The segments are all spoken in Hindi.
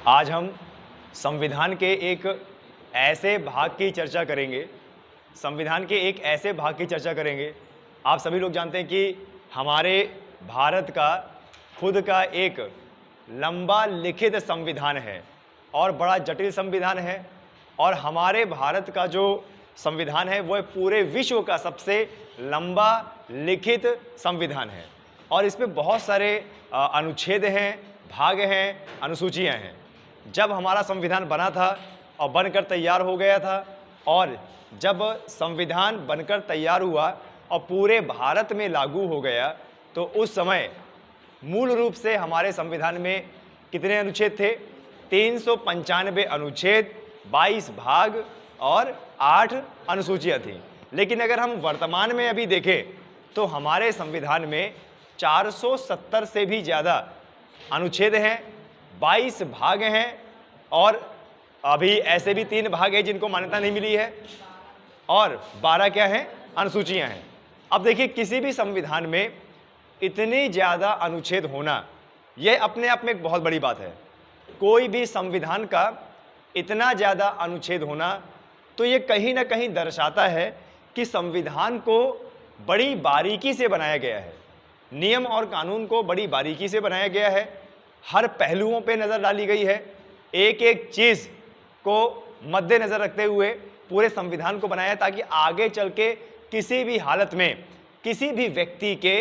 आज हम संविधान के एक ऐसे भाग की चर्चा करेंगे संविधान के एक ऐसे भाग की चर्चा करेंगे। आप सभी लोग जानते हैं कि हमारे भारत का खुद का एक लंबा लिखित संविधान है और बड़ा जटिल संविधान है। और हमारे भारत का जो संविधान है वो पूरे विश्व का सबसे लंबा लिखित संविधान है और इसमें बहुत सारे अनुच्छेद हैं, भाग हैं, अनुसूचियां हैं। जब हमारा संविधान बना था और बनकर तैयार हो गया था और जब संविधान बनकर तैयार हुआ और पूरे भारत में लागू हो गया तो उस समय मूल रूप से हमारे संविधान में कितने अनुच्छेद थे? 395 अनुच्छेद, 22 भाग और 8 अनुसूचियां थी। लेकिन अगर हम वर्तमान में अभी देखें तो हमारे संविधान में 470 से भी ज़्यादा अनुच्छेद हैं, 22 भाग हैं और अभी ऐसे भी 3 भाग हैं जिनको मान्यता नहीं मिली है और 12 क्या हैं? अनुसूचियां हैं। अब देखिए, किसी भी संविधान में इतनी ज़्यादा अनुच्छेद होना यह अपने आप में एक बहुत बड़ी बात है। कोई भी संविधान का इतना ज़्यादा अनुच्छेद होना तो ये कहीं ना कहीं दर्शाता है कि संविधान को बड़ी बारीकी से बनाया गया है, नियम और कानून को बड़ी बारीकी से बनाया गया है, हर पहलुओं पे नज़र डाली गई है, एक एक चीज़ को मद्देनज़र रखते हुए पूरे संविधान को बनाया ताकि आगे चल के किसी भी हालत में किसी भी व्यक्ति के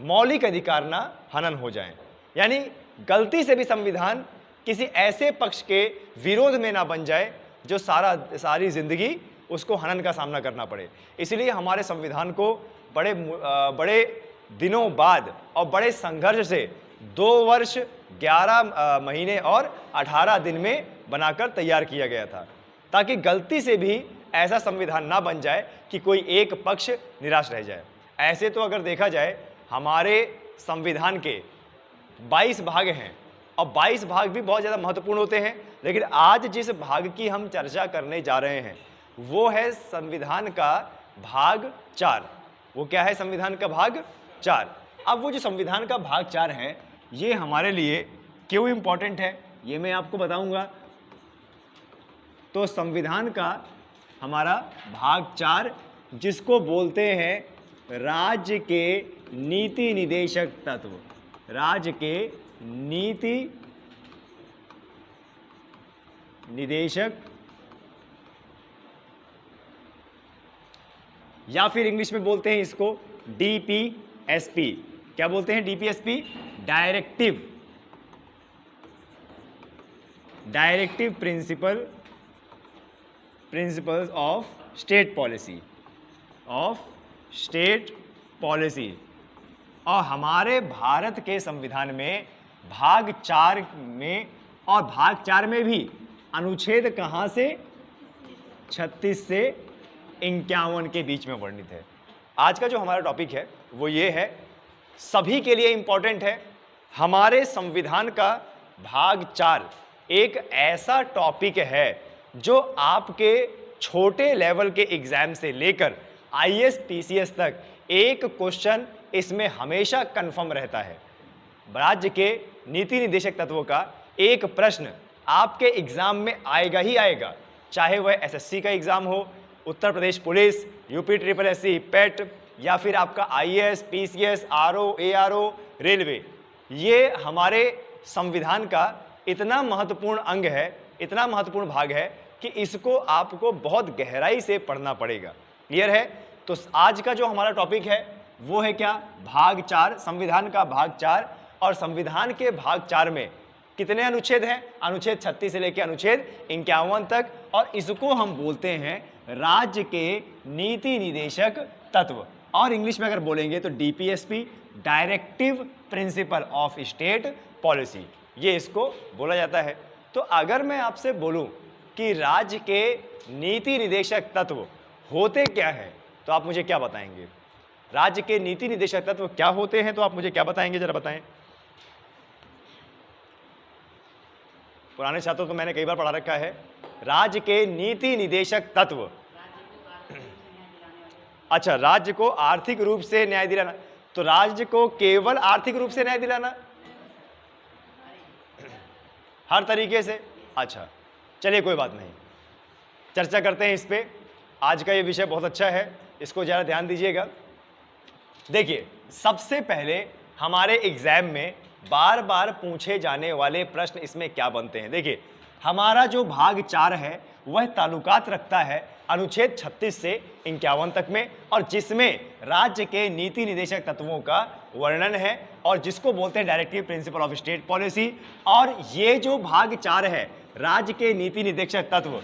मौलिक अधिकार ना हनन हो जाएं। यानी गलती से भी संविधान किसी ऐसे पक्ष के विरोध में ना बन जाए जो सारी जिंदगी उसको हनन का सामना करना पड़े। इसलिए हमारे संविधान को बड़े दिनों बाद और बड़े संघर्ष से 2 वर्ष 11 महीने और 18 दिन में बनाकर तैयार किया गया था ताकि गलती से भी ऐसा संविधान ना बन जाए कि कोई एक पक्ष निराश रह जाए। ऐसे तो अगर देखा जाए हमारे संविधान के 22 भाग हैं और 22 भाग भी बहुत ज़्यादा महत्वपूर्ण होते हैं। लेकिन आज जिस भाग की हम चर्चा करने जा रहे हैं वो है संविधान का भाग 4। वो क्या है? संविधान का भाग 4। अब वो जो संविधान का भाग 4 है ये हमारे लिए क्यों इम्पोर्टेंट है ये मैं आपको बताऊंगा। तो संविधान का हमारा भाग 4 जिसको बोलते हैं राज्य के नीति निदेशक तत्व, राज्य के नीति निदेशक या फिर इंग्लिश में बोलते हैं इसको डीपीएसपी। क्या बोलते हैं? DPSP, directive principles of state policy. और हमारे भारत के संविधान में भाग 4 में और भाग 4 में भी अनुच्छेद कहाँ से? 36 से 51 के बीच में वर्णित है। आज का जो हमारा टॉपिक है वो ये है, सभी के लिए इंपॉर्टेंट है। हमारे संविधान का भाग 4 एक ऐसा टॉपिक है जो आपके छोटे लेवल के एग्जाम से लेकर आईएएस पीसीएस तक एक क्वेश्चन इसमें हमेशा कंफर्म रहता है। राज्य के नीति निदेशक तत्वों का एक प्रश्न आपके एग्जाम में आएगा ही आएगा, चाहे वह एसएससी का एग्जाम हो, Uttar Pradesh police, UP triple SC, पेट या फिर आपका IAS, PCS, RO, ARO, railway. ये हमारे संविधान का इतना महत्वपूर्ण अंग है, इतना महत्वपूर्ण भाग है कि इसको आपको बहुत गहराई से पढ़ना पड़ेगा। क्लियर है? तो आज का जो हमारा टॉपिक है वो है क्या? भाग 4, संविधान का भाग 4। और संविधान के भाग 4 में कितने अनुच्छेद हैं? अनुच्छेद 36 से लेकर अनुच्छेद 51 तक। और इसको हम बोलते हैं राज्य के नीति निदेशक तत्व, और इंग्लिश में अगर बोलेंगे तो DPSP, directive principle of state policy, ये इसको बोला जाता है। तो अगर मैं आपसे बोलूं कि राज्य के नीति निदेशक तत्व होते क्या हैं तो आप मुझे क्या बताएंगे? राज्य के नीति निदेशक तत्व क्या होते हैं तो आप मुझे क्या बताएंगे? जरा बताएं। पुराने छात्रों को मैंने कई बार पढ़ा रखा है। राज्य के नीति निदेशक तत्व, अच्छा, राज्य को आर्थिक रूप से न्याय दिलाना। तो राज्य को केवल आर्थिक रूप से न्याय दिलाना? हर तरीके से। अच्छा चलिए कोई बात नहीं, चर्चा करते हैं इस पे। आज का ये विषय बहुत अच्छा है, इसको ज़रा ध्यान दीजिएगा। देखिए, सबसे पहले हमारे एग्जाम में बार बार पूछे जाने वाले प्रश्न इसमें क्या बनते हैं। देखिए, हमारा जो भाग 4 है वह ताल्लुकात रखता है अनुच्छेद 36 से 51 तक में, और जिसमें राज्य के नीति निदेशक तत्वों का वर्णन है और जिसको बोलते हैं directive principle of state policy. और ये जो भाग 4 है, राज्य के नीति निदेशक तत्व,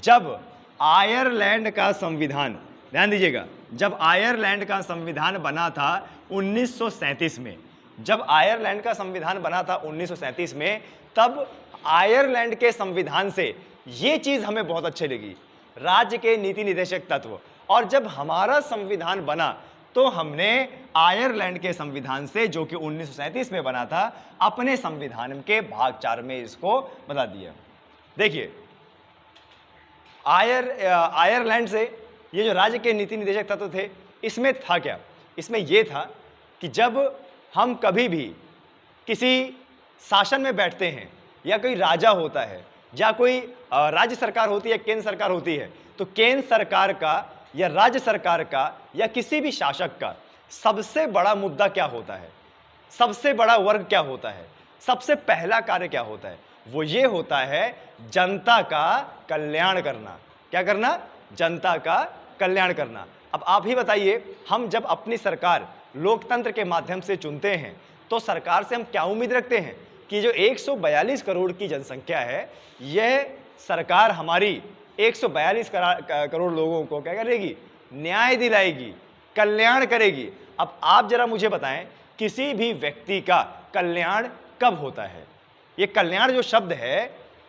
जब आयरलैंड का संविधान, ध्यान दीजिएगा, जब आयरलैंड का संविधान बना था 1937 में, जब आयरलैंड का संविधान बना था 1937 में, तब आयरलैंड के संविधान से ये चीज हमें बहुत अच्छी लगी, राज्य के नीति निदेशक तत्व। और जब हमारा संविधान बना तो हमने आयरलैंड के संविधान से, जो कि 1937 में बना था, अपने संविधान के भाग 4 में इसको बता दिया। देखिए, आयरलैंड से ये जो राज्य के नीति निदेशक तत्व थे, इसमें था क्या? इसमें यह था कि जब हम कभी भी किसी शासन में बैठते हैं, या कोई राजा होता है, या कोई राज्य सरकार होती है, केंद्र सरकार होती है, तो केंद्र सरकार का या राज्य सरकार का या किसी भी शासक का सबसे बड़ा मुद्दा क्या होता है, सबसे बड़ा वर्ग क्या होता है, सबसे पहला कार्य क्या होता है? वो ये होता है जनता का कल्याण करना। क्या करना? जनता का कल्याण करना। अब आप ही बताइए, हम जब अपनी सरकार लोकतंत्र के माध्यम से चुनते हैं तो सरकार से हम क्या उम्मीद रखते हैं कि जो 142 करोड़ की जनसंख्या है, यह सरकार हमारी 142 करोड़ लोगों को क्या करेगी? न्याय दिलाएगी, कल्याण करेगी। अब आप जरा मुझे बताएं, किसी भी व्यक्ति का कल्याण कब होता है? ये कल्याण जो शब्द है,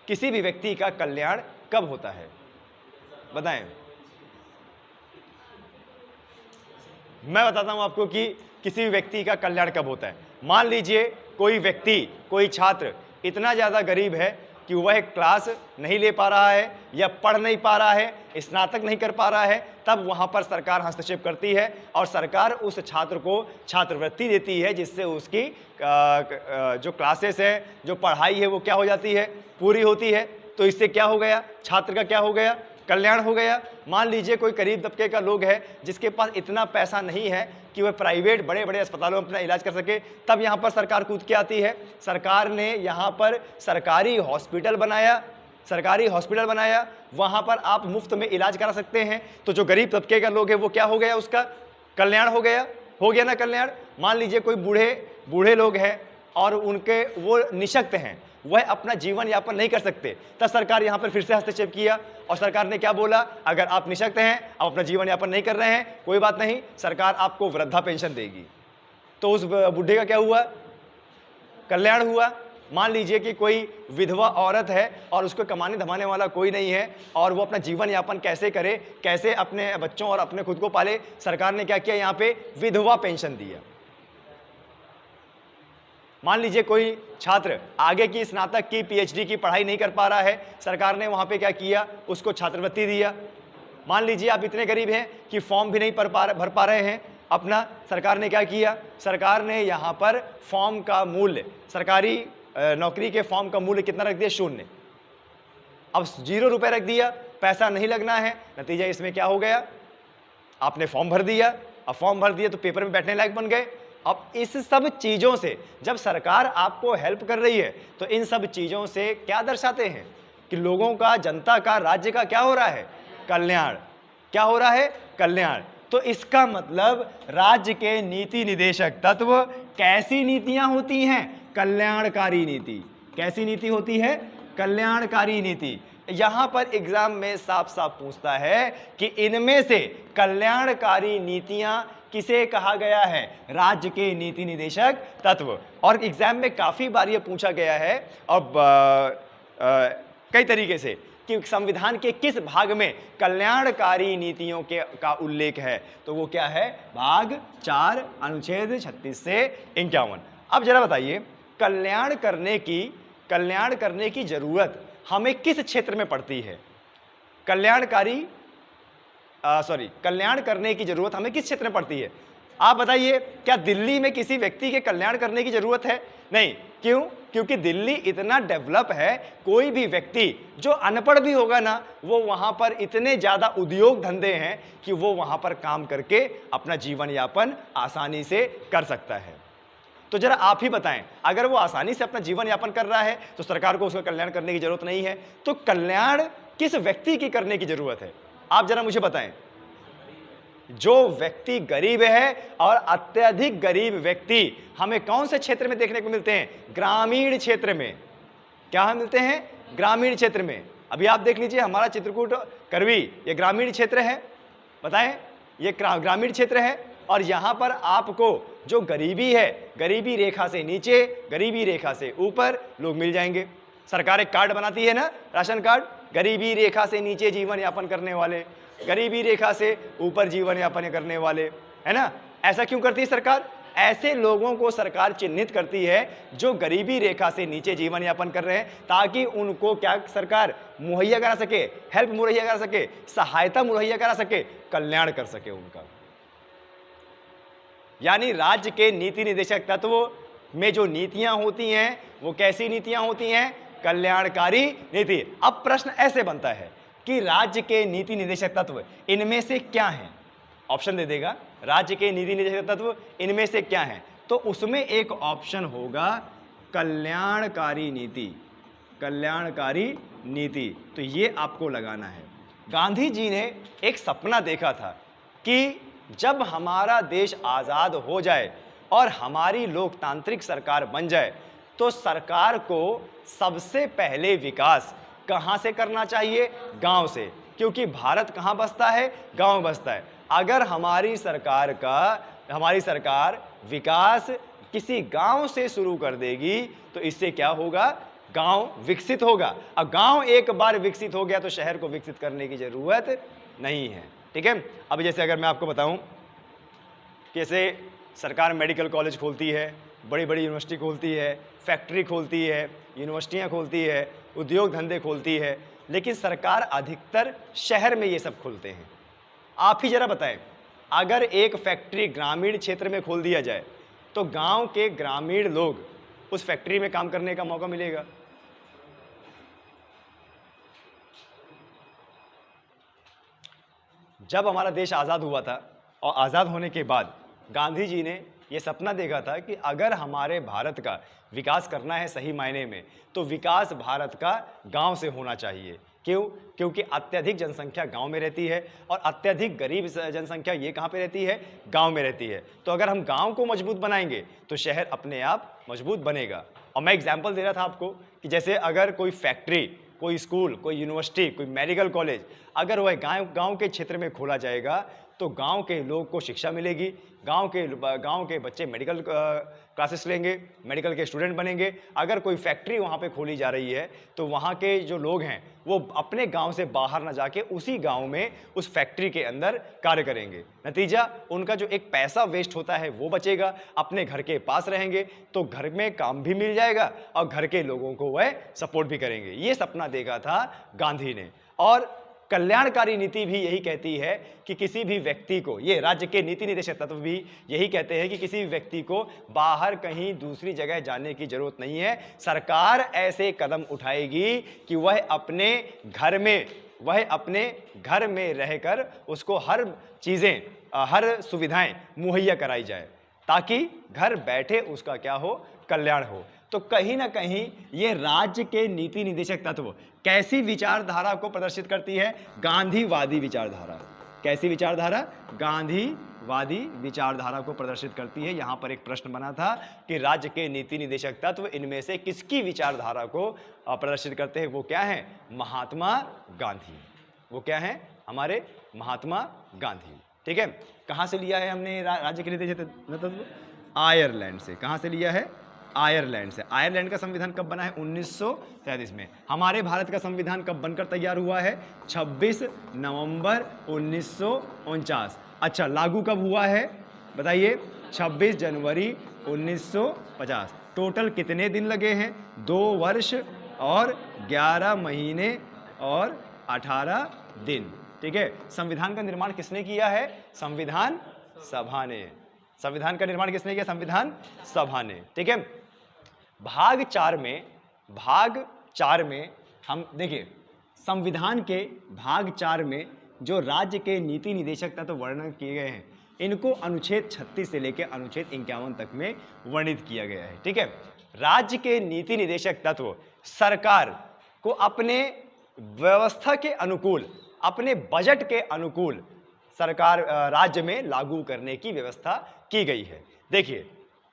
किसी भी व्यक्ति का कल्याण कब होता है? बताएं। मैं बताता हूं आपको कि किसी भी व्यक्ति का कल्याण कब होता है। मान लीजिए कोई व्यक्ति, कोई छात्र इतना ज़्यादा गरीब है कि वह क्लास नहीं ले पा रहा है, या पढ़ नहीं पा रहा है, स्नातक नहीं कर पा रहा है, तब वहाँ पर सरकार हस्तक्षेप करती है और सरकार उस छात्र को छात्रवृत्ति देती है, जिससे उसकी जो क्लासेस है, जो पढ़ाई है, वो क्या हो जाती है? पूरी होती है। तो इससे क्या हो गया? छात्र का क्या हो गया? कल्याण हो गया। मान लीजिए कोई गरीब तबके का लोग है जिसके पास इतना पैसा नहीं है कि वह प्राइवेट बड़े बड़े अस्पतालों में अपना इलाज कर सके, तब यहाँ पर सरकार कूद के आती है। सरकार ने यहाँ पर सरकारी हॉस्पिटल बनाया, वहाँ पर आप मुफ्त में इलाज करा सकते हैं। तो जो गरीब तबके का लोग है वो क्या हो गया? उसका कल्याण हो गया ना कल्याण। मान लीजिए कोई बूढ़े लोग हैं और उनके वो निशक्त हैं, वह अपना जीवन यापन नहीं कर सकते, तब सरकार यहाँ पर फिर से हस्तक्षेप किया और सरकार ने क्या बोला? अगर आप निशक्त हैं, आप अपना जीवन यापन नहीं कर रहे हैं, कोई बात नहीं, सरकार आपको वृद्धा पेंशन देगी। तो उस बूढ़े का क्या हुआ? कल्याण हुआ। मान लीजिए कि कोई विधवा औरत है और उसको कमाने धमाने वाला कोई नहीं है, और वो अपना जीवन यापन कैसे करे, कैसे अपने बच्चों और अपने खुद को पाले, सरकार ने क्या किया? यहाँ पे विधवा पेंशन दिया। मान लीजिए कोई छात्र आगे की स्नातक की पीएचडी की पढ़ाई नहीं कर पा रहा है, सरकार ने वहाँ पे क्या किया? उसको छात्रवृत्ति दिया। मान लीजिए आप इतने गरीब हैं कि फॉर्म भी नहीं भर पा रहे हैं अपना, सरकार ने क्या किया? सरकार ने यहाँ पर फॉर्म का मूल्य, सरकारी नौकरी के फॉर्म का मूल्य कितना रख दिया? 0। अब 0 रुपये रख दिया, पैसा नहीं लगना है। नतीजा इसमें क्या हो गया? आपने फॉर्म भर दिया, अब फॉर्म भर दिया तो पेपर में बैठने लायक बन गए। अब इस सब चीज़ों से जब सरकार आपको हेल्प कर रही है, तो इन सब चीज़ों से क्या दर्शाते हैं कि लोगों का, जनता का, राज्य का क्या हो रहा है? कल्याण। क्या हो रहा है? कल्याण। तो इसका मतलब राज्य के नीति निदेशक तत्व कैसी नीतियां होती हैं? कल्याणकारी नीति। कैसी नीति होती है? कल्याणकारी नीति। यहां पर एग्जाम में साफ साफ पूछता है कि इनमें से कल्याणकारी नीतियां किसे कहा गया है? राज्य के नीति निदेशक तत्व। और एग्जाम में काफी बार यह पूछा गया है अब कई तरीके से कि संविधान के किस भाग में कल्याणकारी नीतियों का उल्लेख है, तो वो क्या है? भाग 4 अनुच्छेद 36 से 51। अब जरा बताइए, कल्याण करने की जरूरत हमें किस क्षेत्र में पड़ती है? कल्याण करने की जरूरत हमें किस क्षेत्र में पड़ती है? आप बताइए, क्या दिल्ली में किसी व्यक्ति के कल्याण करने की जरूरत है? नहीं। क्यों? क्योंकि दिल्ली इतना डेवलप है, कोई भी व्यक्ति जो अनपढ़ भी होगा ना, वो वहां पर इतने ज्यादा उद्योग धंधे हैं कि वो वहां पर काम करके अपना जीवन यापन आसानी से कर सकता है। तो जरा आप ही बताएं, अगर वो आसानी से अपना जीवन यापन कर रहा है तो सरकार को उसका कल्याण करने की जरूरत नहीं है। तो कल्याण किस व्यक्ति की करने की जरूरत है? आप जरा मुझे बताएं। जो व्यक्ति गरीब है, और अत्यधिक गरीब व्यक्ति हमें कौन से क्षेत्र में देखने को मिलते हैं? ग्रामीण क्षेत्र में। क्या मिलते हैं? ग्रामीण क्षेत्र में। अभी आप देख लीजिए, हमारा चित्रकूट करवी ये ग्रामीण क्षेत्र है। बताएं, ये ग्रामीण क्षेत्र है, और यहां पर आपको जो गरीबी है, गरीबी रेखा से नीचे, गरीबी रेखा से ऊपर लोग मिल जाएंगे। सरकार एक कार्ड बनाती है ना, राशन कार्ड, गरीबी रेखा से नीचे जीवन यापन करने वाले, गरीबी रेखा से ऊपर जीवन यापन करने वाले, है ना। ऐसा क्यों करती है सरकार? ऐसे लोगों को सरकार चिन्हित करती है जो गरीबी रेखा से नीचे जीवन यापन कर रहे हैं, ताकि उनको क्या सरकार मुहैया करा सके, हेल्प मुहैया करा सके, सहायता मुहैया करा सके, कल्याण कर सके उनका। यानी राज्य के नीति निदेशक तत्व में जो नीतियां होती हैं, वो कैसी नीतियां होती हैं? कल्याणकारी नीति। अब प्रश्न ऐसे बनता है कि राज्य के नीति निदेशक तत्व इनमें से क्या हैं? ऑप्शन दे देगा, राज्य के नीति निदेशक तत्व इनमें से क्या हैं? तो उसमें एक ऑप्शन होगा कल्याणकारी नीति। कल्याणकारी नीति, तो ये आपको लगाना है। गांधी जी ने एक सपना देखा था कि जब हमारा देश आजाद हो जाए और हमारी लोकतांत्रिक सरकार बन जाए, तो सरकार को सबसे पहले विकास कहां से करना चाहिए? गांव से। क्योंकि भारत कहां बसता है? गांव बसता है। अगर हमारी सरकार विकास किसी गांव से शुरू कर देगी, तो इससे क्या होगा? गांव विकसित होगा। अब गांव एक बार विकसित हो गया तो शहर को विकसित करने की जरूरत नहीं है। ठीक है। अब जैसे अगर मैं आपको बताऊं, कैसे सरकार मेडिकल कॉलेज खोलती है, बड़ी बड़ी यूनिवर्सिटी खोलती है, फैक्ट्री खोलती है, यूनिवर्सिटियां खोलती है, उद्योग धंधे खोलती है, लेकिन सरकार अधिकतर शहर में ये सब खोलते हैं। आप ही जरा बताएं, अगर एक फैक्ट्री ग्रामीण क्षेत्र में खोल दिया जाए तो गांव के ग्रामीण लोग उस फैक्ट्री में काम करने का मौका मिलेगा? जब हमारा देश आज़ाद हुआ था, और आज़ाद होने के बाद गांधी जी ने यह सपना देखा था कि अगर हमारे भारत का विकास करना है सही मायने में, तो विकास भारत का गांव से होना चाहिए। क्यों? क्योंकि अत्यधिक जनसंख्या गांव में रहती है, और अत्यधिक गरीब जनसंख्या ये कहाँ पे रहती है? गांव में रहती है। तो अगर हम गांव को मजबूत बनाएंगे तो शहर अपने आप मजबूत बनेगा। और मैं एग्जाम्पल दे रहा था आपको कि जैसे अगर कोई फैक्ट्री, कोई स्कूल, कोई यूनिवर्सिटी, कोई मेडिकल कॉलेज अगर वह गांव के क्षेत्र में खोला जाएगा, तो गांव के लोग को शिक्षा मिलेगी, गांव के बच्चे मेडिकल क्लासेस लेंगे, मेडिकल के स्टूडेंट बनेंगे। अगर कोई फैक्ट्री वहां पे खोली जा रही है, तो वहां के जो लोग हैं वो अपने गांव से बाहर ना जाके उसी गांव में उस फैक्ट्री के अंदर कार्य करेंगे। नतीजा, उनका जो एक पैसा वेस्ट होता है वो बचेगा, अपने घर के पास रहेंगे, तो घर में काम भी मिल जाएगा और घर के लोगों को वह सपोर्ट भी करेंगे। ये सपना देखा था गांधी ने। और कल्याणकारी नीति भी यही कहती है कि किसी भी व्यक्ति को, ये राज्य के नीति निदेशक तत्व भी यही कहते हैं कि किसी भी व्यक्ति को बाहर कहीं दूसरी जगह जाने की जरूरत नहीं है। सरकार ऐसे कदम उठाएगी कि वह अपने घर में रहकर उसको हर चीजें, हर सुविधाएं मुहैया कराई जाए, ताकि घर बैठे उसका क्या हो? कल्याण हो। तो कहीं ना कहीं ये राज्य के नीति निदेशक तत्व कैसी विचारधारा को प्रदर्शित करती है? गांधीवादी विचारधारा। कैसी विचारधारा? गांधीवादी विचारधारा को प्रदर्शित करती है। यहां पर एक प्रश्न बना था कि राज्य के नीति निदेशक तत्व इनमें से किसकी विचारधारा को प्रदर्शित करते हैं? वो क्या है? महात्मा गांधी। वो क्या है? हमारे महात्मा गांधी। ठीक है। कहां से लिया है हमने राज्य के नीति निदेशक तत्व? आयरलैंड से। कहां से लिया है? आयरलैंड से। आयरलैंड का संविधान कब बना है? 1937 में। हमारे भारत का संविधान कब बनकर तैयार हुआ है? 26 नवंबर 1949। अच्छा, लागू कब हुआ है बताइए? 26 जनवरी 1950। टोटल कितने दिन लगे हैं? 2 वर्ष और 11 महीने और 18 दिन। ठीक है। संविधान का निर्माण किसने किया है? संविधान सभा ने। संविधान का निर्माण किसने किया? संविधान सभा ने। ठीक है, भाग 4 में हम देखिए, संविधान के भाग 4 में जो राज्य के नीति निदेशक तत्व वर्णन किए गए हैं, इनको अनुच्छेद 36 से लेकर अनुच्छेद 51 तक में वर्णित किया गया है। ठीक है, राज्य के नीति निदेशक तत्व सरकार को अपने व्यवस्था के अनुकूल, अपने बजट के अनुकूल सरकार राज्य में लागू करने की व्यवस्था की गई है। देखिए,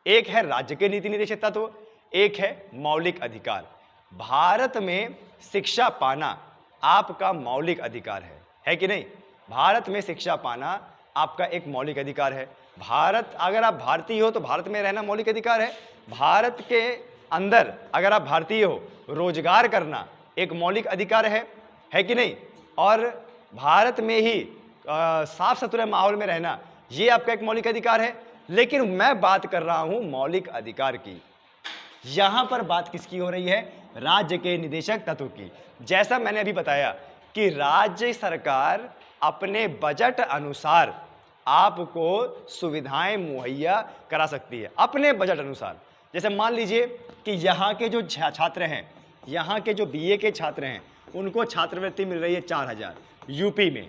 एक है राज्य के नीति निदेशक तत्व, एक है मौलिक अधिकार। भारत में शिक्षा पाना आपका मौलिक अधिकार है कि नहीं? भारत में शिक्षा पाना आपका एक मौलिक अधिकार है। भारत, अगर आप भारतीय हो तो भारत में रहना मौलिक अधिकार है। भारत के अंदर अगर आप भारतीय हो, रोजगार करना एक मौलिक अधिकार है कि नहीं? और भारत में ही साफ सुथरे माहौल में रहना, ये आपका एक मौलिक अधिकार है। लेकिन मैं बात कर रहा हूं मौलिक अधिकार की। यहां पर बात किसकी हो रही है? राज्य के निदेशक तत्व की। जैसा मैंने अभी बताया कि राज्य सरकार अपने बजट अनुसार आपको सुविधाएं मुहैया करा सकती है, अपने बजट अनुसार। जैसे मान लीजिए कि यहाँ के जो छात्र हैं, यहाँ के जो बीए के छात्र हैं, उनको छात्रवृत्ति मिल रही है 4000। यूपी में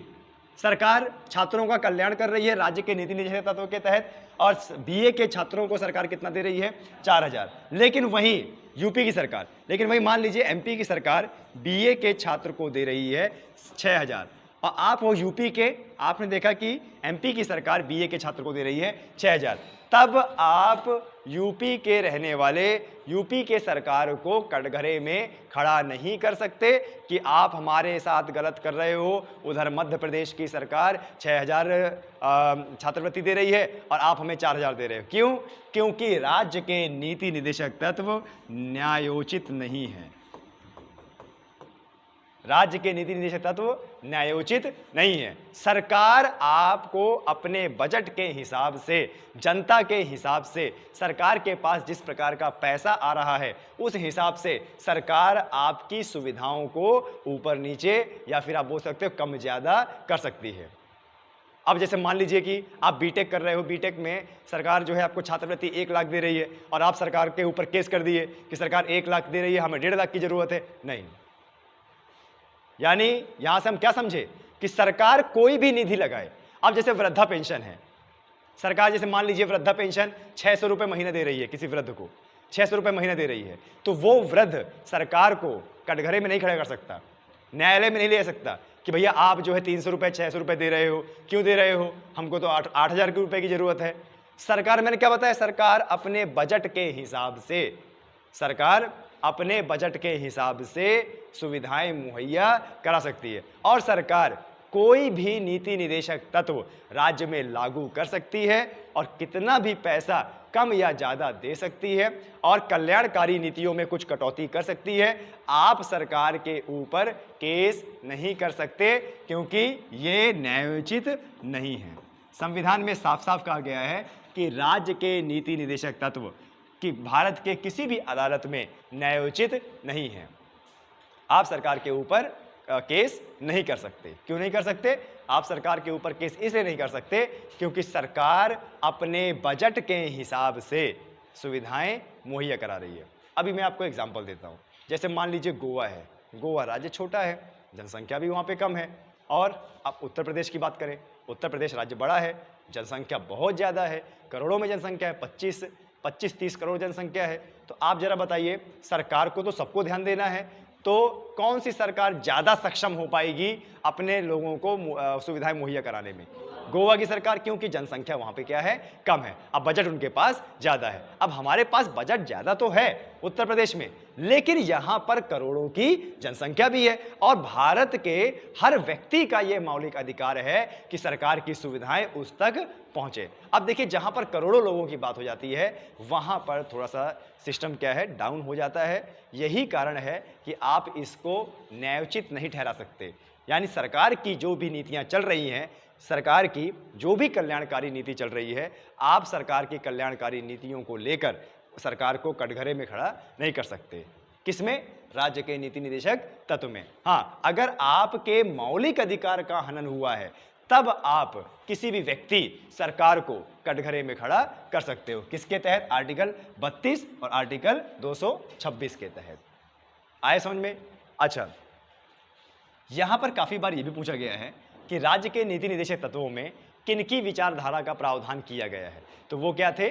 सरकार छात्रों का कल्याण कर रही है राज्य के नीति निदेशक तत्व के तहत, और बीए के छात्रों को सरकार कितना दे रही है? 4000। लेकिन वहीं यूपी की सरकार, लेकिन वहीं मान लीजिए एमपी की सरकार बीए के छात्र को दे रही है 6000, और आप हो यूपी के, आपने देखा कि एमपी की सरकार बीए के छात्र को दे रही है 6000। तब आप यूपी के रहने वाले यूपी के सरकार को कटघरे में खड़ा नहीं कर सकते कि आप हमारे साथ गलत कर रहे हो। उधर मध्य प्रदेश की सरकार 6000 छात्रवृत्ति दे रही है और आप हमें 4000 दे रहे हो। क्यों? क्योंकि राज्य के नीति निदेशक तत्व न्यायोचित नहीं है। राज्य के नीति निदेशक तत्व न्यायोचित नहीं है। सरकार आपको अपने बजट के हिसाब से, जनता के हिसाब से, सरकार के पास जिस प्रकार का पैसा आ रहा है उस हिसाब से सरकार आपकी सुविधाओं को ऊपर नीचे या फिर आप बोल सकते हो कम ज़्यादा कर सकती है। अब जैसे मान लीजिए कि आप बीटेक कर रहे हो, बीटेक में सरकार जो है आपको छात्रवृत्ति 1 लाख दे रही है और आप सरकार के ऊपर केस कर दिए कि सरकार 1 लाख दे रही है, हमें 1.5 लाख की जरूरत है। नहीं, यानी यहां से हम क्या समझे कि सरकार कोई भी निधि लगाए। अब जैसे वृद्धा पेंशन है, सरकार जैसे मान लीजिए वृद्धा पेंशन 600 रुपये महीना दे रही है, किसी वृद्ध को 600 रुपये महीना दे रही है, तो वो वृद्ध सरकार को कटघरे में नहीं खड़ा कर सकता, न्यायालय में नहीं ले सकता कि भैया आप जो है 300 रुपये 600 रुपये दे रहे हो, क्यों दे रहे हो, हमको तो 8,000 रुपये की जरूरत है। सरकार, मैंने क्या बताया, सरकार अपने बजट के हिसाब से, सरकार अपने बजट के हिसाब से सुविधाएं मुहैया करा सकती है और सरकार कोई भी नीति निदेशक तत्व राज्य में लागू कर सकती है और कितना भी पैसा कम या ज़्यादा दे सकती है और कल्याणकारी नीतियों में कुछ कटौती कर सकती है। आप सरकार के ऊपर केस नहीं कर सकते क्योंकि ये न्यायोचित नहीं है। संविधान में साफ साफ कहा गया है कि राज्य के नीति निदेशक तत्व कि भारत के किसी भी अदालत में न्यायोचित नहीं है। आप सरकार के ऊपर केस नहीं कर सकते। क्यों नहीं कर सकते? आप सरकार के ऊपर केस इसलिए नहीं कर सकते क्योंकि सरकार अपने बजट के हिसाब से सुविधाएं मुहैया करा रही है। अभी मैं आपको एग्जांपल देता हूं। जैसे मान लीजिए गोवा है, गोवा राज्य छोटा है, जनसंख्या भी वहां पे कम है, और आप उत्तर प्रदेश की बात करें, उत्तर प्रदेश राज्य बड़ा है, जनसंख्या बहुत ज़्यादा है, करोड़ों में जनसंख्या है, 25-30 करोड़ जनसंख्या है। तो आप जरा बताइए, सरकार को तो सबको ध्यान देना है, तो कौन सी सरकार ज़्यादा सक्षम हो पाएगी अपने लोगों को सुविधाएं मुहैया कराने में? गोवा की सरकार, क्योंकि जनसंख्या वहां पे क्या है, कम है। अब बजट उनके पास ज़्यादा है। अब हमारे पास बजट ज़्यादा तो है उत्तर प्रदेश में, लेकिन यहाँ पर करोड़ों की जनसंख्या भी है और भारत के हर व्यक्ति का ये मौलिक अधिकार है कि सरकार की सुविधाएं उस तक पहुंचे। अब देखिए, जहां पर करोड़ों लोगों की बात हो जाती है वहां पर थोड़ा सा सिस्टम क्या है, डाउन हो जाता है। यही कारण है कि आप इसको न्यायोचित नहीं ठहरा सकते। यानी सरकार की जो भी नीतियां चल रही हैं, सरकार की जो भी कल्याणकारी नीति चल रही है, आप सरकार की कल्याणकारी नीतियों को लेकर सरकार को कटघरे में खड़ा नहीं कर सकते। किसमें? राज्य के नीति निदेशक तत्व में। हाँ, अगर आपके मौलिक अधिकार का हनन हुआ है तब आप किसी भी व्यक्ति सरकार को कटघरे में खड़ा कर सकते हो। किसके तहत? आर्टिकल 32 और आर्टिकल 226 के तहत। आए समझ में? अच्छा, यहां पर काफी बार यह भी पूछा गया है कि राज्य के नीति निदेशक तत्वों में किनकी विचारधारा का प्रावधान किया गया है? तो वो क्या थे?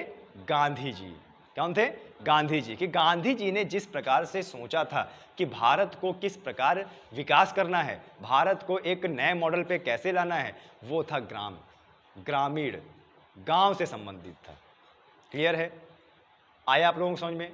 गांधी जी। कौन थे? गांधी जी। कि गांधी जी ने जिस प्रकार से सोचा था कि भारत को किस प्रकार विकास करना है, भारत को एक नए मॉडल पे कैसे लाना है, वो था ग्रामीण, गांव से संबंधित था। क्लियर है? आया आप लोगों को समझ में?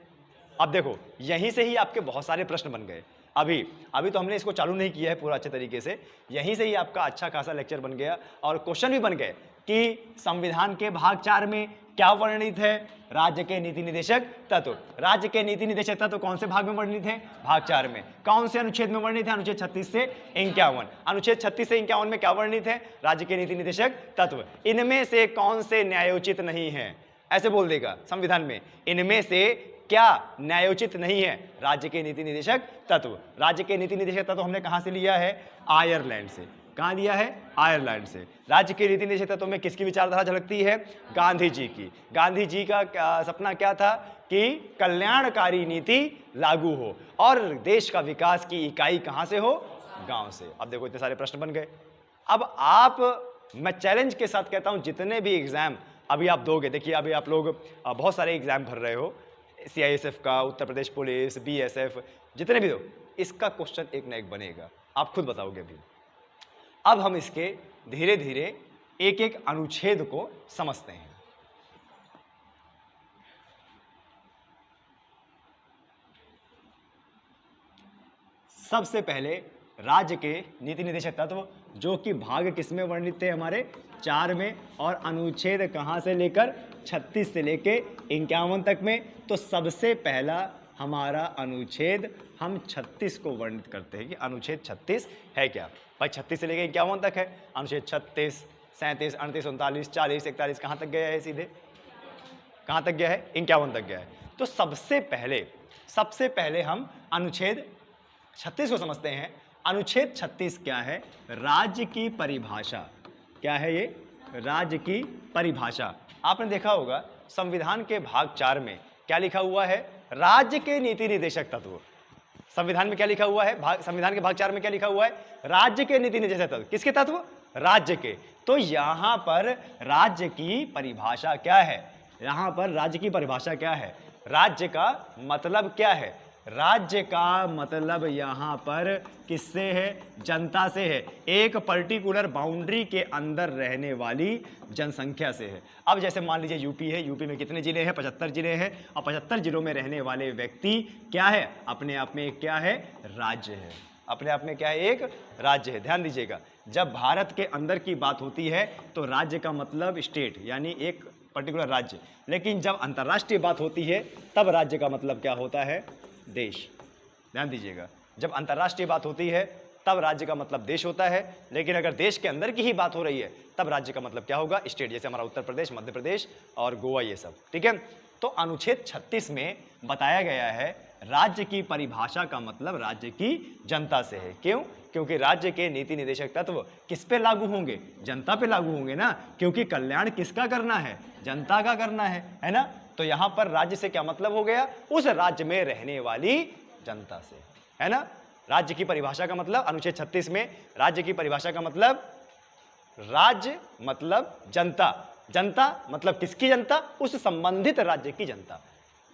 अब देखो, यहीं से ही आपके बहुत सारे प्रश्न बन गए। अभी तो हमने इसको चालू नहीं किया है पूरा अच्छे तरीके से, यहीं से ही आपका अच्छा खासा लेक्चर बन गया और क्वेश्चन भी बन गए कि संविधान के भाग 4 में क्या वर्णित है? राज्य के नीति निदेशक तत्व। राज्य के नीति निदेशक तत्व कौन से भाग में वर्णित है? भाग 4 में। कौन से अनुच्छेद में वर्णित है? अनुच्छेद 36 से 51। अनुच्छेद 36 से 51 में क्या वर्णित है? राज्य के नीति निदेशक तत्व। इनमें से कौन से न्यायोचित नहीं है? ऐसे बोल देगा संविधान में, इनमें से क्या न्यायोचित नहीं है? राज्य के नीति निदेशक तत्व। राज्य के नीति निदेशक तत्व हमने कहां से लिया है? आयरलैंड से। कहां लिया है? आयरलैंड से। राज्य के नीति निदेशक तत्व में किसकी विचारधारा झलकती है? गांधी जी की। गांधी जी का सपना क्या था? कि कल्याणकारी नीति लागू हो और देश का विकास की इकाई कहां से हो? गांव से। अब देखो, इतने सारे प्रश्न बन गए। मैं चैलेंज के साथ कहता हूं, जितने भी एग्जाम अभी आप दोगे, देखिए अभी आप लोग बहुत सारे एग्जाम भर रहे हो, CISF का, उत्तर प्रदेश पुलिस, BSF, जितने भी हो, इसका क्वेश्चन एक ना एक बनेगा, आप खुद बताओगे अभी। अब हम इसके धीरे धीरे एक एक अनुच्छेद को समझते हैं। सबसे पहले राज्य के नीति निदेशक तत्व, जो कि भाग किसमें वर्णित थे? हमारे 4 में। और अनुच्छेद कहां से लेकर? 36 से लेके 51 तक में। तो सबसे पहला हमारा अनुच्छेद हम 36 को वर्णित करते हैं कि अनुच्छेद 36 है क्या? भाई 36 से लेके 51 तक है। अनुच्छेद 36, 37, 38, 39, 40, 41 कहां तक गया है? सीधे कहां तक गया है? 51 तक गया है। तो सबसे पहले हम अनुच्छेद 36 को समझते हैं। अनुच्छेद 36 क्या है? राज्य की परिभाषा। क्या है ये? राज्य की परिभाषा। आपने देखा होगा संविधान के भाग 4 में क्या लिखा हुआ है? राज्य के नीति निदेशक तत्व। संविधान में क्या लिखा हुआ है? संविधान के भाग 4 में क्या लिखा हुआ है? राज्य के नीति निदेशक तत्व। किसके तत्व? राज्य के। तो यहां पर राज्य की परिभाषा क्या है? यहां पर राज्य की परिभाषा क्या है? राज्य का मतलब क्या है? राज्य का मतलब यहां पर किससे है? जनता से है। एक पर्टिकुलर बाउंड्री के अंदर रहने वाली जनसंख्या से है। अब जैसे मान लीजिए यूपी है, यूपी में कितने जिले हैं? 75 जिले हैं। और 75 जिलों में रहने वाले व्यक्ति क्या है? अपने आप में एक क्या है? राज्य है। अपने आप में क्या है? एक राज्य है। ध्यान दीजिएगा, जब भारत के अंदर की बात होती है तो राज्य का मतलब स्टेट, यानी एक पर्टिकुलर राज्य। लेकिन जब अंतर्राष्ट्रीय बात होती है तब राज्य का मतलब क्या होता है? देश। ध्यान दीजिएगा, जब अंतर्राष्ट्रीय बात होती है तब राज्य का मतलब देश होता है, लेकिन अगर देश के अंदर की ही बात हो रही है तब राज्य का मतलब क्या होगा? स्टेट। जैसे हमारा उत्तर प्रदेश, मध्य प्रदेश और गोवा, ये सब। ठीक है। तो अनुच्छेद 36 में बताया गया है राज्य की परिभाषा का मतलब राज्य की जनता से है। क्यों? क्योंकि राज्य के नीति निदेशक तत्व किस पे लागू होंगे? जनता पे लागू होंगे ना, क्योंकि कल्याण किसका करना है? जनता का करना है ना। तो यहां पर राज्य से क्या मतलब हो गया? उस राज्य में रहने वाली जनता से, है ना। राज्य की परिभाषा का मतलब अनुच्छेद 36 में राज्य की परिभाषा का मतलब, राज्य मतलब जनता, जनता मतलब किसकी जनता? उस संबंधित राज्य की जनता।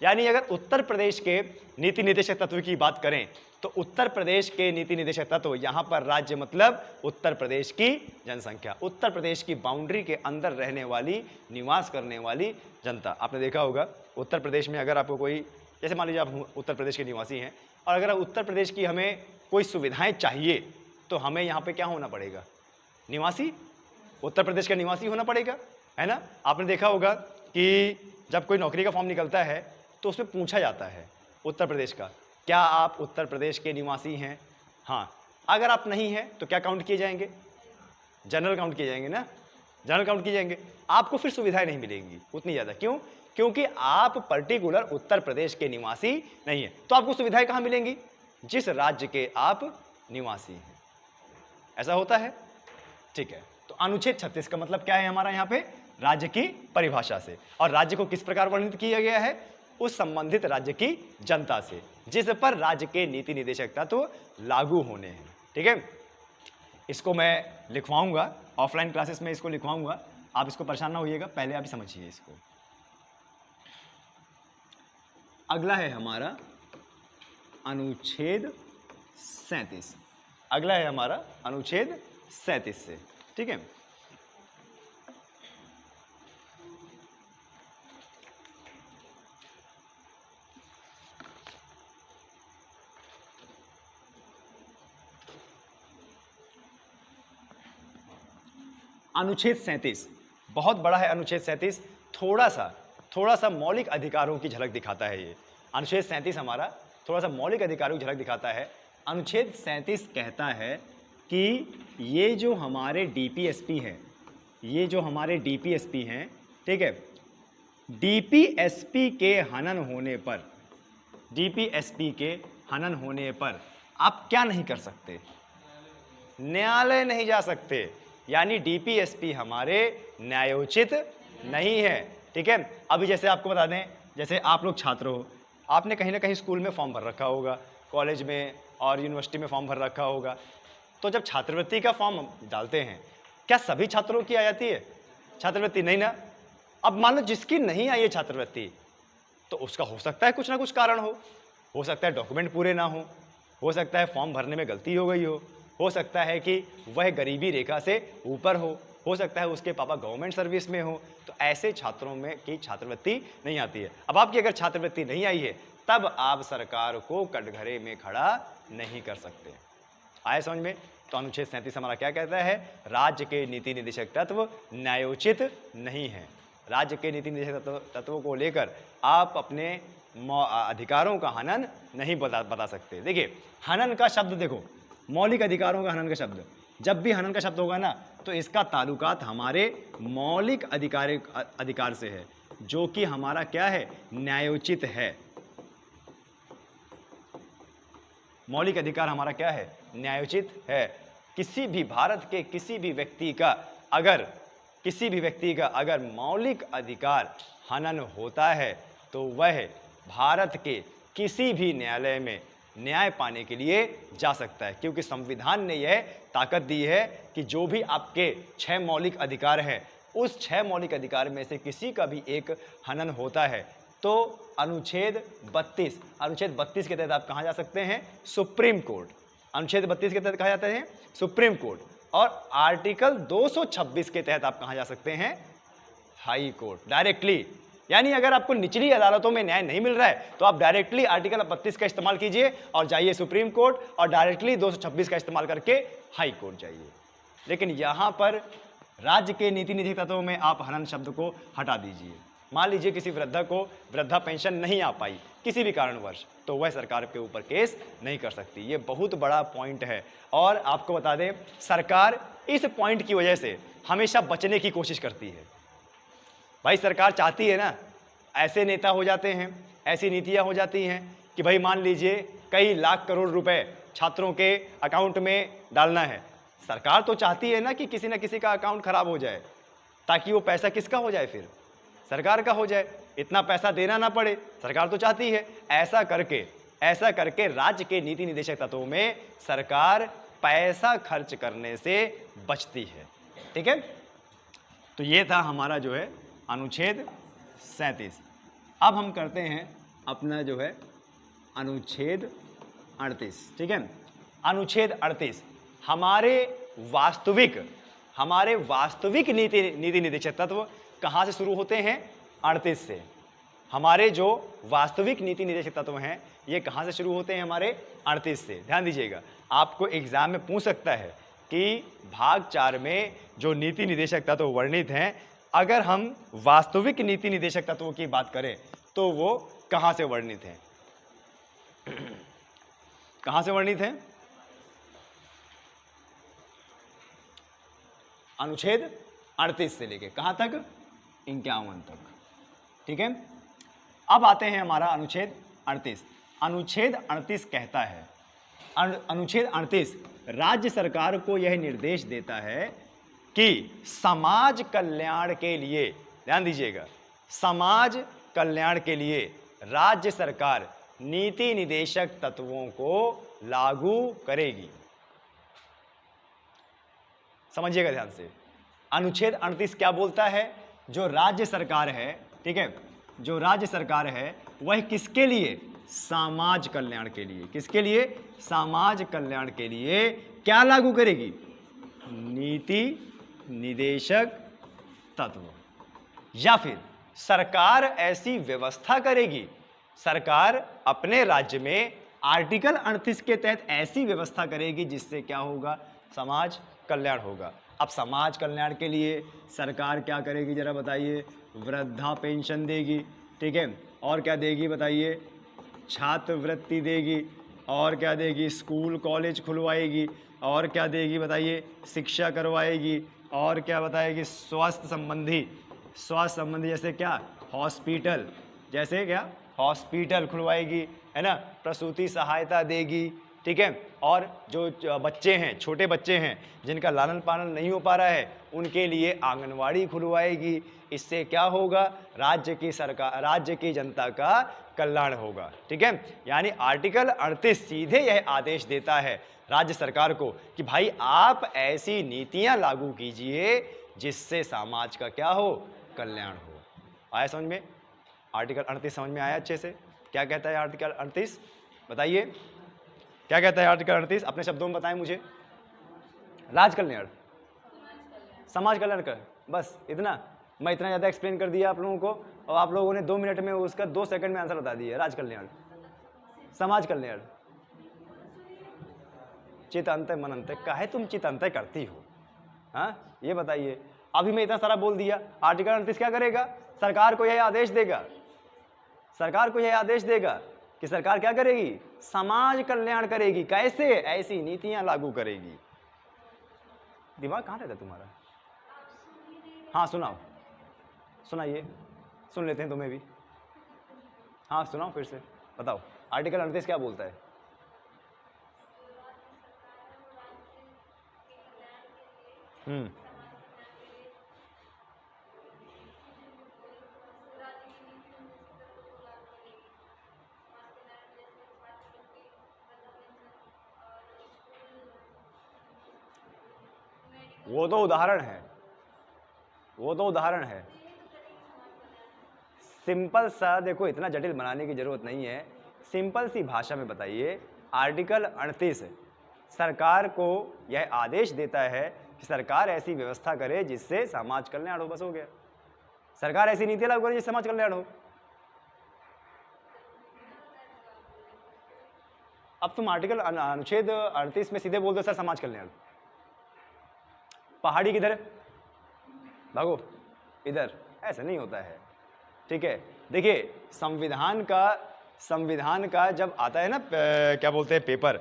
यानी अगर उत्तर प्रदेश के नीति निदेशक तत्व की बात करें तो उत्तर प्रदेश के नीति निदेशक तत्व, यहां पर राज्य मतलब उत्तर प्रदेश की जनसंख्या, उत्तर प्रदेश की बाउंड्री के अंदर रहने वाली, निवास करने वाली जनता। आपने देखा होगा उत्तर प्रदेश में अगर आपको कोई, जैसे मान लीजिए आप उत्तर प्रदेश के निवासी हैं और अगर उत्तर प्रदेश की हमें कोई सुविधाएं चाहिए तो हमें यहाँ पे क्या होना पड़ेगा? निवासी, उत्तर प्रदेश का निवासी होना पड़ेगा, है ना। आपने देखा होगा कि जब कोई नौकरी का फॉर्म निकलता है तो उसमें पूछा जाता है उत्तर प्रदेश का, क्या आप उत्तर प्रदेश के निवासी हैं? हाँ। अगर आप नहीं हैं तो क्या काउंट किए जाएंगे? जनरल काउंट किए जाएंगे ना, जनरल काउंट किए जाएंगे। आपको फिर सुविधाएं नहीं मिलेंगी उतनी ज़्यादा। क्यों? क्योंकि आप पर्टिकुलर उत्तर प्रदेश के निवासी नहीं है। तो आपको सुविधाएं कहाँ मिलेंगी? जिस राज्य के आप निवासी हैं। ऐसा होता है, ठीक है। तो अनुच्छेद 36 का मतलब क्या है हमारा यहाँ पे, राज्य की परिभाषा से, और राज्य को किस प्रकार वर्णित किया गया है, उस संबंधित राज्य की जनता से जिस पर राज्य के नीति निदेशक तत्व लागू होने हैं। ठीक है, इसको मैं लिखवाऊंगा, ऑफलाइन क्लासेस में इसको लिखवाऊंगा, आप इसको परेशान ना होइएगा, पहले आप समझिए इसको। अगला है हमारा अनुच्छेद 37, अगला है हमारा अनुच्छेद 37 से। ठीक है, अनुच्छेद 37 बहुत बड़ा है। अनुच्छेद 37 थोड़ा सा मौलिक अधिकारों की झलक दिखाता है। ये अनुच्छेद 37 हमारा थोड़ा सा मौलिक अधिकारों की झलक दिखाता है। अनुच्छेद 37 कहता है कि ये जो हमारे डीपीएसपी हैं, ये जो हमारे डीपीएसपी हैं, ठीक है, डीपीएसपी के हनन होने पर, डीपीएसपी के हनन होने पर आप क्या नहीं कर सकते, न्यायालय नहीं जा सकते, यानी डीपीएसपी हमारे न्यायोचित नहीं है। ठीक है, अभी जैसे आपको बता दें, जैसे आप लोग छात्र हो, आपने कहीं ना कहीं स्कूल में फॉर्म भर रखा होगा, कॉलेज में और यूनिवर्सिटी में फॉर्म भर रखा होगा, तो जब छात्रवृत्ति का फॉर्म डालते हैं, क्या सभी छात्रों की आ जाती है छात्रवृत्ति? नहीं ना। अब मान लो जिसकी नहीं आई है छात्रवृत्ति, तो उसका हो सकता है कुछ ना कुछ कारण हो सकता है डॉक्यूमेंट पूरे ना हो सकता है फॉर्म भरने में गलती हो गई हो सकता है कि वह गरीबी रेखा से ऊपर हो सकता है उसके पापा गवर्नमेंट सर्विस में हो, तो ऐसे छात्रों में की छात्रवृत्ति नहीं आती है। अब आपकी अगर छात्रवृत्ति नहीं आई है, तब आप सरकार को कटघरे में खड़ा नहीं कर सकते। आए समझ में? तो अनुच्छेद 37 हमारा क्या कहता है, राज्य के नीति निदेशक तत्व न्यायोचित नहीं है। राज्य के नीति निदेशक तत्वों को लेकर आप अपने अधिकारों का हनन नहीं बता सकते। देखिए, हनन का शब्द देखो, मौलिक अधिकारों का हनन का शब्द, जब भी हनन का शब्द होगा ना, तो इसका ताल्लुकात हमारे मौलिक अधिकार से है, जो कि हमारा क्या है, न्यायोचित है। मौलिक अधिकार हमारा क्या है, न्यायोचित है। किसी भी भारत के किसी भी व्यक्ति का अगर मौलिक अधिकार हनन होता है, तो वह भारत के किसी भी न्यायालय में न्याय पाने के लिए जा सकता है, क्योंकि संविधान ने यह ताकत दी है कि जो भी आपके 6 मौलिक अधिकार हैं, उस 6 मौलिक अधिकार में से किसी का भी एक हनन होता है, तो अनुच्छेद 32 के तहत आप कहाँ जा सकते हैं, सुप्रीम कोर्ट। अनुच्छेद 32 के तहत कहा जाता है सुप्रीम कोर्ट, और आर्टिकल 226 के तहत आप कहाँ जा सकते हैं, हाई कोर्ट, डायरेक्टली। यानी अगर आपको निचली अदालतों में न्याय नहीं मिल रहा है, तो आप डायरेक्टली आर्टिकल 32 का इस्तेमाल कीजिए और जाइए सुप्रीम कोर्ट, और डायरेक्टली 226 का इस्तेमाल करके हाई कोर्ट जाइए। लेकिन यहाँ पर राज्य के नीति निदेशक तत्वों में आप हनन शब्द को हटा दीजिए। मान लीजिए किसी वृद्धा को वृद्धा पेंशन नहीं आ पाई किसी भी कारणवश, तो वह सरकार के ऊपर केस नहीं कर सकती। ये बहुत बड़ा पॉइंट है, और आपको बता दें, सरकार इस पॉइंट की वजह से हमेशा बचने की कोशिश करती है। भाई सरकार चाहती है ना, ऐसे नेता हो जाते हैं, ऐसी नीतियां हो जाती हैं कि भाई मान लीजिए कई लाख करोड़ रुपए छात्रों के अकाउंट में डालना है। सरकार तो चाहती है ना कि किसी न किसी का अकाउंट खराब हो जाए, ताकि वो पैसा किसका हो जाए, फिर सरकार का हो जाए, इतना पैसा देना ना पड़े, सरकार तो चाहती है। ऐसा करके राज्य के नीति निदेशक तत्वों में सरकार पैसा खर्च करने से बचती है। ठीक है, तो ये था हमारा जो है अनुच्छेद 37। अब हम करते हैं अपना जो है अनुच्छेद 38। ठीक है, अनुच्छेद 38 हमारे वास्तविक नीति निदेशक तत्व कहाँ से शुरू होते हैं, 38 से। हमारे जो वास्तविक नीति निदेशक तत्व हैं, ये कहाँ से शुरू होते हैं, हमारे 38 से। ध्यान दीजिएगा, आपको एग्जाम में पूछ सकता है कि भाग 4 में जो नीति निदेशक तत्व वर्णित हैं, अगर हम वास्तविक नीति निदेशक तत्वों की बात करें तो वो कहां से वर्णित हैं, कहां से वर्णित हैं, अनुच्छेद 38 से लेके कहां तक, 51 तक। ठीक है, अब आते हैं हमारा अनुच्छेद 38। अनुच्छेद 38 कहता है, अनुच्छेद 38 राज्य सरकार को यह निर्देश देता है कि समाज कल्याण के लिए, ध्यान दीजिएगा, समाज कल्याण के लिए राज्य सरकार नीति निदेशक तत्वों को लागू करेगी। समझिएगा ध्यान से, अनुच्छेद 38 क्या बोलता है? जो राज्य सरकार है, ठीक है, जो राज्य सरकार है वह किसके लिए? समाज कल्याण के लिए। किसके लिए? समाज कल्याण के लिए क्या लागू करेगी? नीति निदेशक तत्व। या फिर सरकार ऐसी व्यवस्था करेगी, सरकार अपने राज्य में आर्टिकल 38 के तहत ऐसी व्यवस्था करेगी जिससे क्या होगा? समाज कल्याण होगा। अब समाज कल्याण के लिए सरकार क्या करेगी जरा बताइए? वृद्धा पेंशन देगी, ठीक है, और क्या देगी बताइए? छात्रवृत्ति देगी, और क्या देगी? स्कूल कॉलेज खुलवाएगी, और क्या देगी बताइए? शिक्षा करवाएगी, और क्या बताएगी? स्वास्थ्य संबंधी जैसे क्या? हॉस्पिटल, जैसे क्या? हॉस्पिटल खुलवाएगी, है ना, प्रसूति सहायता देगी, ठीक है, और जो बच्चे हैं, छोटे बच्चे हैं जिनका लालन पालन नहीं हो पा रहा है, उनके लिए आंगनवाड़ी खुलवाएगी। इससे क्या होगा? राज्य की सरकार, राज्य की जनता का कल्याण होगा, ठीक है। यानी आर्टिकल 38 सीधे यह आदेश देता है राज्य सरकार को कि भाई आप ऐसी नीतियां लागू कीजिए जिससे समाज का क्या हो? कल्याण हो। आया समझ में? आर्टिकल 38 समझ में आया अच्छे से? क्या कहता है आर्टिकल 38? बताइए क्या कहता है आर्टिकल 38? अपने शब्दों में बताएं मुझे। राज कल्याण, समाज कल्याण कर, बस इतना। मैं इतना ज़्यादा एक्सप्लेन कर दिया आप लोगों को और आप लोगों ने 2 मिनट में उसका 2 सेकंड में आंसर बता दिया। राज कल्याण, समाज कल्याण, चित अंत मन अंत, काहे तुम चित अंत करती हो? हाँ, ये बताइए। अभी मैं इतना सारा बोल दिया। आर्टिकल 38 क्या करेगा? सरकार को यह आदेश देगा, सरकार को यह आदेश देगा कि सरकार क्या करेगी? समाज कल्याण करेगी। कैसे? ऐसी नीतियां लागू करेगी। दिमाग कहाँ रहता है तुम्हारा? हाँ सुनाओ, सुनाइए, सुन लेते हैं तुम्हें भी। हाँ सुनाओ फिर से, बताओ आर्टिकल 38 क्या बोलता है? वो तो उदाहरण है, वो तो उदाहरण है। सिंपल सा देखो, इतना जटिल बनाने की जरूरत नहीं है। सिंपल सी भाषा में बताइए। आर्टिकल 38 सरकार को यह आदेश देता है कि सरकार ऐसी व्यवस्था करे जिससे समाज कल्याण हो। बस हो गया। सरकार ऐसी नीति लागू करे जिससे समाज कल्याण हो। अब तुम आर्टिकल अनुच्छेद 38 में सीधे बोल दो सर समाज कल्याण। पहाड़ी किधर? भागो इधर। ऐसा नहीं होता है, ठीक है। देखिए संविधान का जब आता है ना क्या बोलते हैं पेपर,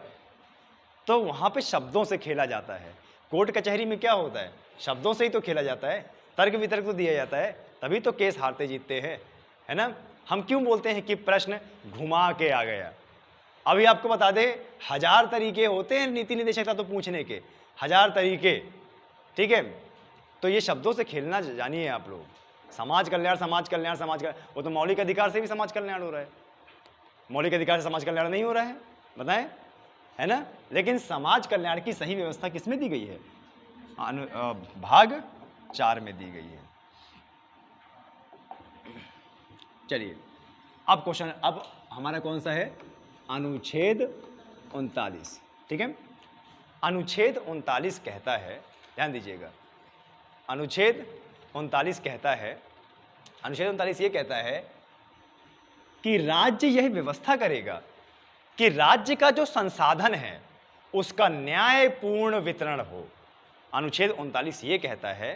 तो वहां पे शब्दों से खेला जाता है। कोर्ट कचहरी में क्या होता है? शब्दों से ही तो खेला जाता है, तर्क वितर्क तो दिया जाता है, तभी तो केस हारते जीतते हैं, है ना। हम क्यों बोलते हैं कि प्रश्न घुमा के आ गया? अभी आपको बता दें, 1000 तरीके होते हैं नीति निदेशक तो पूछने के, 1000 तरीके, ठीक है। तो ये शब्दों से खेलना जानिए आप लोग। समाज कल्याण, समाज कल्याण, समाज कल्याण, वो तो मौलिक अधिकार से भी समाज कल्याण हो रहा है। मौलिक अधिकार से समाज कल्याण नहीं हो रहा है, बताएं, है ना। लेकिन समाज कल्याण की सही व्यवस्था किसमें दी गई है? भाग 4 में दी गई है। चलिए अब क्वेश्चन, अब हमारा कौन सा है? अनुच्छेद 39, ठीक है। अनुच्छेद 39 कहता है, ध्यान दीजिएगा, अनुच्छेद 39 कहता है, अनुच्छेद 39 ये कहता है कि राज्य यह व्यवस्था करेगा कि राज्य का जो संसाधन है उसका न्यायपूर्ण वितरण हो। अनुच्छेद 39 ये कहता है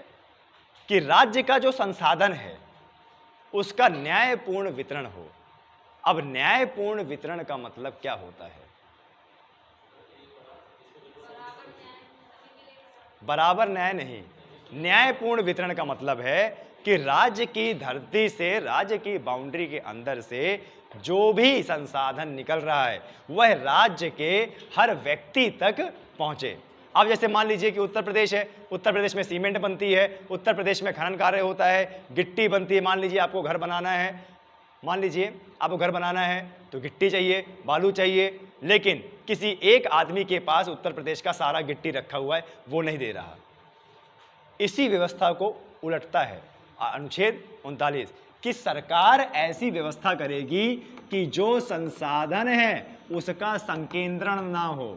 कि राज्य का जो संसाधन है उसका न्यायपूर्ण वितरण हो। अब न्यायपूर्ण वितरण का मतलब क्या होता है? बराबर न्याय नहीं, न्यायपूर्ण वितरण का मतलब है कि राज्य की धरती से, राज्य की बाउंड्री के अंदर से जो भी संसाधन निकल रहा है वह राज्य के हर व्यक्ति तक पहुंचे। अब जैसे मान लीजिए कि उत्तर प्रदेश है, उत्तर प्रदेश में सीमेंट बनती है, उत्तर प्रदेश में खनन कार्य होता है, गिट्टी बनती है। मान लीजिए आपको घर बनाना है, मान लीजिए आपको घर बनाना है तो गिट्टी चाहिए, बालू चाहिए, लेकिन किसी एक आदमी के पास उत्तर प्रदेश का सारा गिट्टी रखा हुआ है, वो नहीं दे रहा। इसी व्यवस्था को उलटता है अनुच्छेद 39 कि सरकार ऐसी व्यवस्था करेगी कि जो संसाधन है उसका संकेंद्रण ना हो।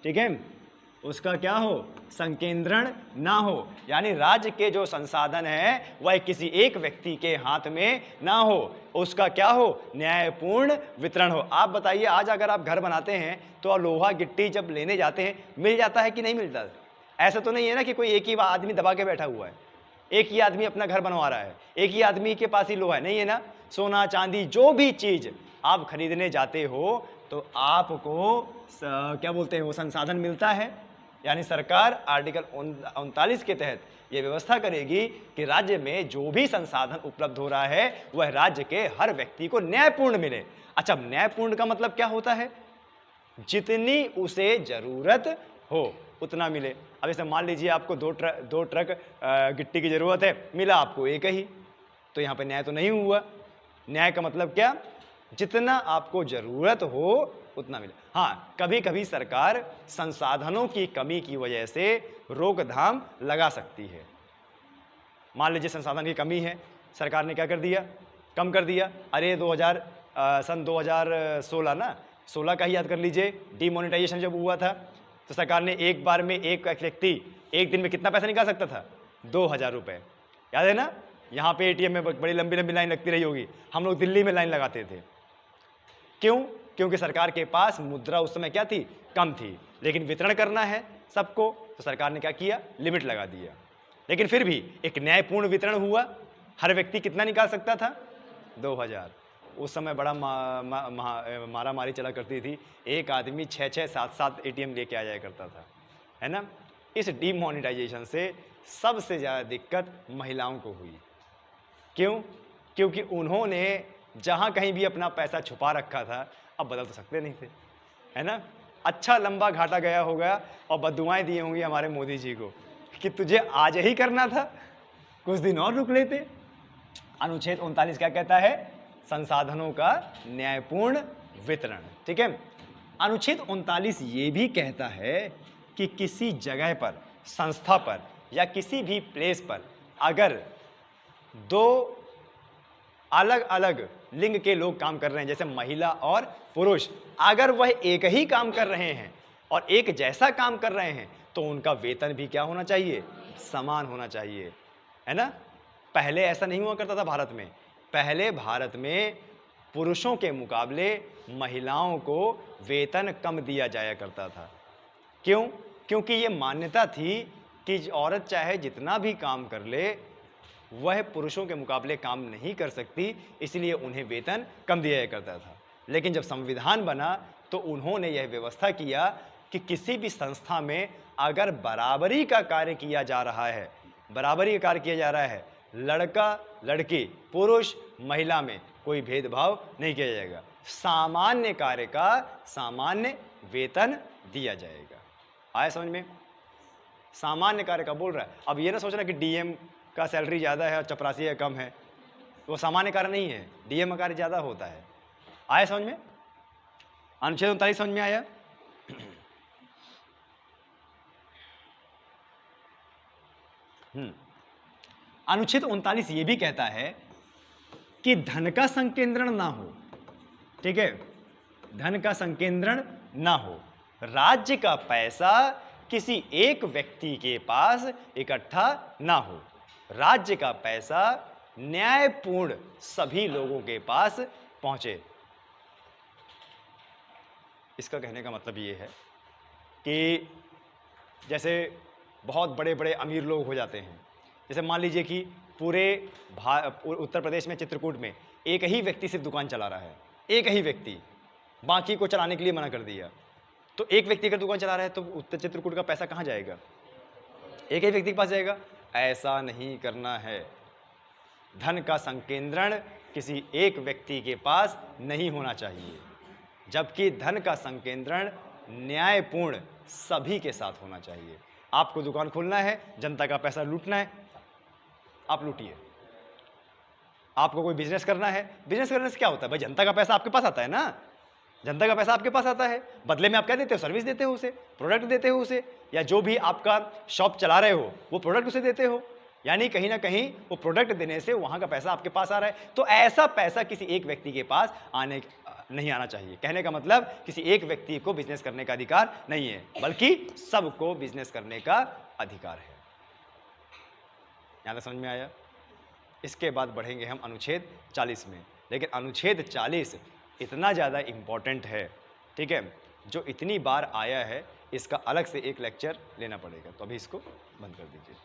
ठीक है, उसका क्या हो, संकेंद्रण ना हो, यानी राज्य के जो संसाधन है वह किसी एक व्यक्ति के हाथ में ना हो, उसका क्या हो, न्यायपूर्ण वितरण हो। आप बताइए, आज अगर आप घर बनाते हैं तो लोहा गिट्टी जब लेने जाते हैं मिल जाता है कि नहीं मिलता? ऐसा तो नहीं है ना कि कोई एक ही आदमी दबा के बैठा हुआ है, एक ही आदमी अपना घर बनवा रहा है, एक ही आदमी के पास ही लोहा है, नहीं है ना। सोना चांदी जो भी चीज आप खरीदने जाते हो तो आपको क्या बोलते हैं, वो संसाधन मिलता है। यानी सरकार आर्टिकल 39 के तहत यह व्यवस्था करेगी कि राज्य में जो भी संसाधन उपलब्ध हो रहा है वह राज्य के हर व्यक्ति को न्यायपूर्ण मिले। अच्छा, न्यायपूर्ण का मतलब क्या होता है? जितनी उसे जरूरत हो उतना मिले। अब जैसे मान लीजिए आपको दो ट्रक गिट्टी की जरूरत है, मिला आपको एक ही, तो यहाँ पे न्याय तो नहीं हुआ। न्याय का मतलब क्या? जितना आपको जरूरत हो उतना मिले। हाँ, कभी कभी सरकार संसाधनों की कमी की वजह से रोकथाम लगा सकती है। मान लीजिए संसाधन की कमी है, सरकार ने क्या कर दिया, कम कर दिया। अरे सन 2016 ना, 16 का ही याद कर लीजिए, डीमोनेटाइजेशन जब हुआ था तो सरकार ने एक बार में एक व्यक्ति एक दिन में कितना पैसा निकाल सकता था? 2000 रुपये। याद है ना? यहाँ पे एटीएम में बड़ी लंबी लंबी लाइन लगती रही होगी, हम लोग दिल्ली में लाइन लगाते थे। क्यों? क्योंकि सरकार के पास मुद्रा उस समय क्या थी, कम थी, लेकिन वितरण करना है सबको तो सरकार ने क्या किया, लिमिट लगा दिया। लेकिन फिर भी एक न्यायपूर्ण वितरण हुआ। हर व्यक्ति कितना निकाल सकता था? 2000। उस समय बड़ा मारा मारी चला करती थी, एक आदमी 6-6, 7-7 एटीएम लेके आ जाया करता था, है ना। इस डीमोनेटाइजेशन से सबसे ज़्यादा दिक्कत महिलाओं को हुई। क्यों? क्योंकि उन्होंने जहाँ कहीं भी अपना पैसा छुपा रखा था, अब बदल तो सकते नहीं थे, है ना। अच्छा लंबा घाटा गया होगा और बद्दुआएं दी होंगी हमारे मोदी जी को कि तुझे आज ही करना था, कुछ दिन और रुक लेते। अनुच्छेद 39 क्या कहता है? संसाधनों का न्यायपूर्ण वितरण। ठीक है। अनुच्छेद 39 ये भी कहता है कि किसी जगह पर, संस्था पर या किसी भी प्लेस पर अगर दो अलग अलग लिंग के लोग काम कर रहे हैं, जैसे महिला और पुरुष, अगर वह एक ही काम कर रहे हैं और एक जैसा काम कर रहे हैं तो उनका वेतन भी क्या होना चाहिए? समान होना चाहिए, है ना। पहले ऐसा नहीं हुआ करता था भारत में। पहले भारत में पुरुषों के मुकाबले महिलाओं को वेतन कम दिया जाया करता था। क्यों? क्योंकि ये मान्यता थी कि औरत चाहे जितना भी काम कर ले वह पुरुषों के मुकाबले काम नहीं कर सकती, इसलिए उन्हें वेतन कम दिया जाया करता था। लेकिन जब संविधान बना तो उन्होंने यह व्यवस्था किया कि किसी भी संस्था में अगर बराबरी का कार्य किया जा रहा है, बराबरी का कार्य किया जा रहा है, लड़का लड़की पुरुष महिला में कोई भेदभाव नहीं किया जाएगा, सामान्य कार्य का सामान्य वेतन दिया जाएगा। आया समझ में? सामान्य कार्य का बोल रहा है। अब ये ना सोचना कि डीएम का सैलरी ज़्यादा है और चपरासी का कम है, वो सामान्य कार्य नहीं है, डीएम का कार्य ज़्यादा होता है। आया समझ में? अनुच्छेद 39 समझ में आया? अनुच्छेद 39 ये भी कहता है कि धन का संकेंद्रण ना हो। ठीक है, धन का संकेंद्रण ना हो, राज्य का पैसा किसी एक व्यक्ति के पास इकट्ठा ना हो, राज्य का पैसा न्यायपूर्ण सभी लोगों के पास पहुंचे। इसका कहने का मतलब ये है कि जैसे बहुत बड़े बड़े अमीर लोग हो जाते हैं, जैसे मान लीजिए कि पूरे उत्तर प्रदेश में चित्रकूट में एक ही व्यक्ति सिर्फ दुकान चला रहा है, एक ही व्यक्ति, बाकी को चलाने के लिए मना कर दिया। तो एक व्यक्ति अगर दुकान चला रहा है तो उत्तर चित्रकूट का पैसा कहाँ जाएगा? एक ही व्यक्ति के पास जाएगा। ऐसा नहीं करना है। धन का संकेंद्रण किसी एक व्यक्ति के पास नहीं होना चाहिए, जबकि धन का संकेंद्रण न्यायपूर्ण सभी के साथ होना चाहिए। आपको दुकान खोलना है, जनता का पैसा लूटना है, आप लूटिए। आपको कोई बिजनेस करना है, बिजनेस करने से क्या होता है भाई, जनता का पैसा आपके पास आता है ना, जनता का पैसा आपके पास आता है, बदले में आप क्या देते हो, सर्विस देते हो उसे, प्रोडक्ट देते हो उसे, या जो भी आपका शॉप चला रहे हो वो प्रोडक्ट उसे देते हो, यानी कहीं ना कहीं वो प्रोडक्ट देने से वहां का पैसा आपके पास आ रहा है। तो ऐसा पैसा किसी एक व्यक्ति के पास नहीं आना चाहिए। कहने का मतलब किसी एक व्यक्ति को बिजनेस करने का अधिकार नहीं है, बल्कि सबको बिजनेस करने का अधिकार है। यहां तक समझ में आया? इसके बाद बढ़ेंगे हम अनुच्छेद 40 में, लेकिन अनुच्छेद 40 इतना ज़्यादा इम्पॉर्टेंट है, ठीक है, जो इतनी बार आया है, इसका अलग से एक लेक्चर लेना पड़ेगा। तो अभी इसको बंद कर दीजिए।